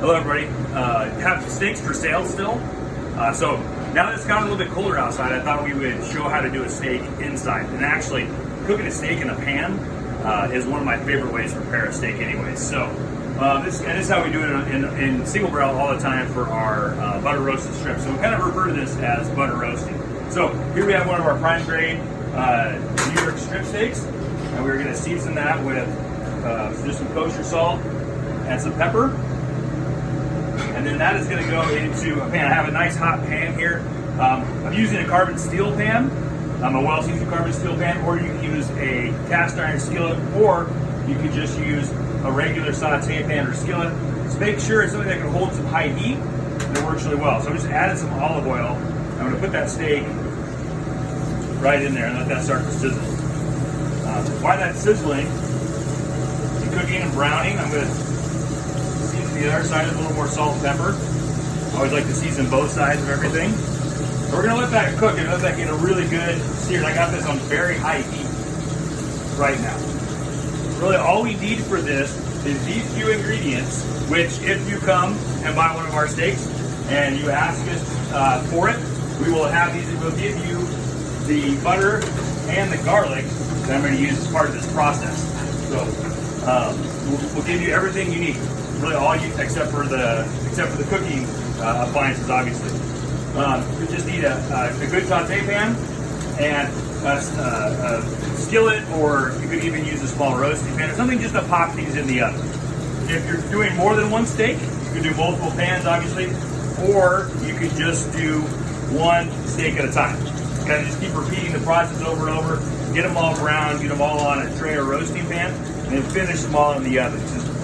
Hello everybody. Have steaks for sale still. So now that it's gotten a little bit colder outside, I thought we would show how to do a steak inside. And actually, cooking a steak in a pan is one of my favorite ways to prepare a steak anyways. So this is how we do it in single barrel all the time for our butter roasted strips. So we kind of refer to this as butter roasting. So here we have one of our prime grade New York strip steaks. And we're going to season that with just some kosher salt and some pepper. And then that is going to go into a pan. I have a nice hot pan here. I'm using a carbon steel pan, a well-seasoned carbon steel pan, or you can use a cast iron skillet, or you could just use a regular saute pan or skillet. Just make sure it's something that can hold some high heat, and it works really well. So I'm just adding some olive oil. I'm going to put that steak right in there and let that start to sizzle. While that's sizzling and cooking and browning, I'm going to the other side is a little more salt and pepper. I always like to season both sides of everything. So we're gonna let that cook and let that get a really good sear. I got this on very high heat right now. Really all we need for this is these few ingredients, which if you come and buy one of our steaks and you ask us for it, we will have these. We'll give you the butter and the garlic that I'm gonna use as part of this process. So we'll give you everything you need. Really all you, except for the cooking appliances, obviously. You just need a good saute pan and a skillet, or you could even use a small roasting pan or something just to pop these in the oven. If you're doing more than one steak, you can do multiple pans, obviously, or you could just do one steak at a time. Kind of just keep repeating the process over and over. Get them all brown, get them all on a tray or roasting pan, and then finish them all in the oven.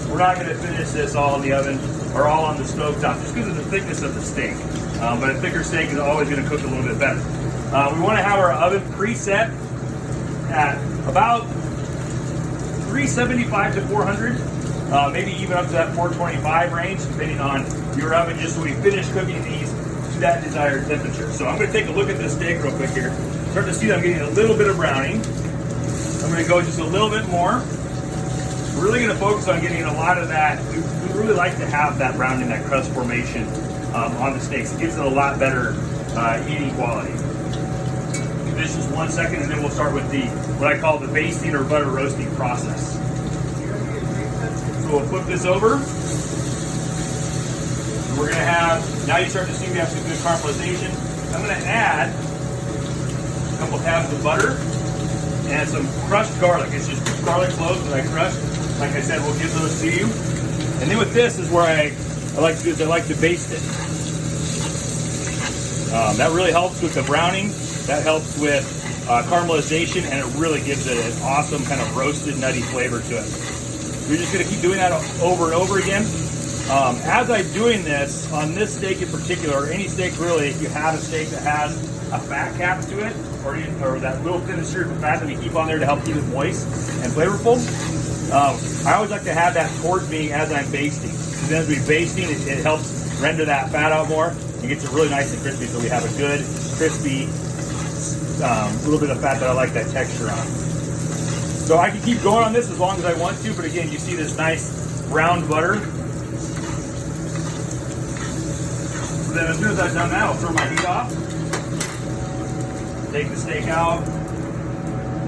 We're not going to finish this all in the oven or all on the stove top just because of the thickness of the steak. But a thicker steak is always going to cook a little bit better. We want to have our oven preset at about 375 to 400, maybe even up to that 425 range, depending on your oven, just so we finish cooking these to that desired temperature. So I'm going to take a look at this steak real quick here. Start to see that I'm getting a little bit of browning. I'm going to go just a little bit more. We're really going to focus on getting a lot of that. We really like to have that browning, that crust formation on the steaks. It gives it a lot better eating quality. Do this just 1 second, and then we'll start with what I call the basting or butter roasting process. So we'll flip this over. And we're going to have, now you start to see we have some good caramelization. I'm going to add a couple tabs of butter and some crushed garlic. It's just garlic cloves that I crushed. Like I said, we'll give those to you. And then with this is where I like to do is I like to baste it. That really helps with the browning. That helps with caramelization, and it really gives it an awesome kind of roasted, nutty flavor to it. We're just going to keep doing that over and over again. As I'm doing this, on this steak in particular, or any steak really, if you have a steak that has a fat cap to it, or that little thin streak of fat that we keep on there to help keep it moist and flavorful, I always like to have that towards me as I'm basting. Because as we're basting, it helps render that fat out more and gets it really nice and crispy, so we have a good, crispy, little bit of fat that I like that texture on. So I can keep going on this as long as I want to, but again, you see this nice browned butter. So then as soon as I've done that, I'll turn my heat off. Take the steak out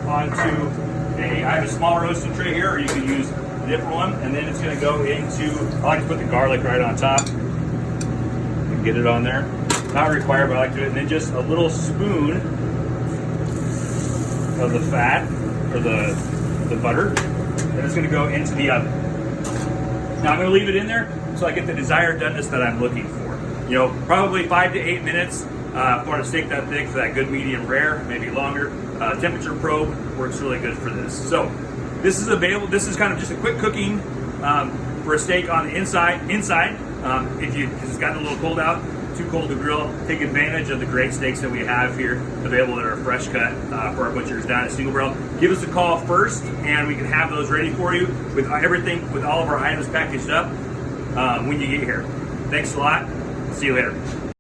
onto I have a small roasting tray here, or you can use a different one, and then it's going to go into, I like to put the garlic right on top and get it on there. Not required, but I like to do it. And then just a little spoon of the fat, or the butter, and it's going to go into the oven. Now I'm going to leave it in there so I get the desired doneness that I'm looking for. You know, probably 5 to 8 minutes for a steak that thick, for that good medium rare, maybe longer. Temperature probe works really good for this. So this is available. This is kind of just a quick cooking for a steak on the inside. Because it's gotten a little cold out, too cold to grill, take advantage of the great steaks that we have here available that are fresh cut for our butchers down at Single Barrel. Give us a call first, and we can have those ready for you with everything, with all of our items packaged up when you get here. Thanks a lot. See you later.